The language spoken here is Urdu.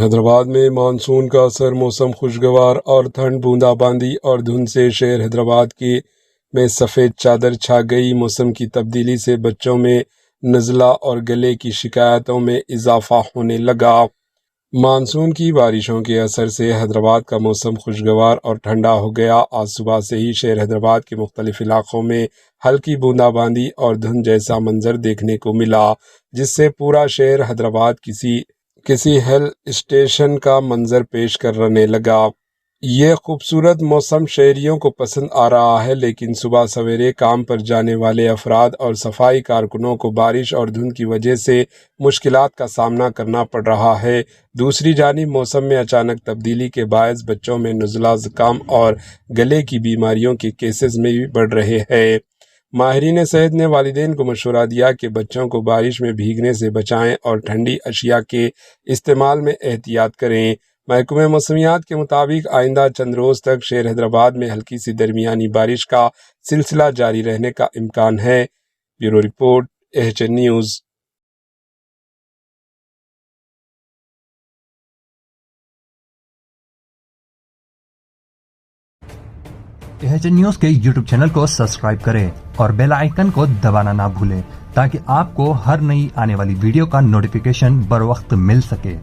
حیدرآباد میں مانسون کا اثر، موسم خوشگوار اور ٹھنڈ، بوندا باندی اور دھند سے شہر حیدرآباد میں سفید چادر چھا گئی۔ موسم کی تبدیلی سے بچوں میں نزلہ اور گلے کی شکایتوں میں اضافہ ہونے لگا۔ مانسون کی بارشوں کے اثر سے حیدرآباد کا موسم خوشگوار اور ٹھنڈا ہو گیا۔ آج صبح سے ہی شہر حیدرآباد کے مختلف علاقوں میں ہلکی بوندا باندی اور دھند جیسا منظر دیکھنے کو ملا، جس سے پورا شہر حیدرآباد کسی ہل اسٹیشن کا منظر پیش کرنے لگا۔ یہ خوبصورت موسم شہریوں کو پسند آ رہا ہے، لیکن صبح سویرے کام پر جانے والے افراد اور صفائی کارکنوں کو بارش اور دھند کی وجہ سے مشکلات کا سامنا کرنا پڑ رہا ہے۔ دوسری جانب موسم میں اچانک تبدیلی کے باعث بچوں میں نزلہ، زکام اور گلے کی بیماریوں کے کیسز میں بھی بڑھ رہے ہیں۔ ماہرین صحت نے والدین کو مشورہ دیا کہ بچوں کو بارش میں بھیگنے سے بچائیں اور ٹھنڈی اشیاء کے استعمال میں احتیاط کریں۔ محکمہ موسمیات کے مطابق آئندہ چند روز تک شہر حیدرآباد میں ہلکی سے درمیانی بارش کا سلسلہ جاری رہنے کا امکان ہے۔ Bureau report, AHN news. AHN news کے YouTube چینل کو سبسکرائب کریں اور بیل آئیکن کو دبانا نہ بھولیں تاکہ آپ کو ہر نئی آنے والی ویڈیو کا نوٹیفیکیشن بر وقت مل سکے۔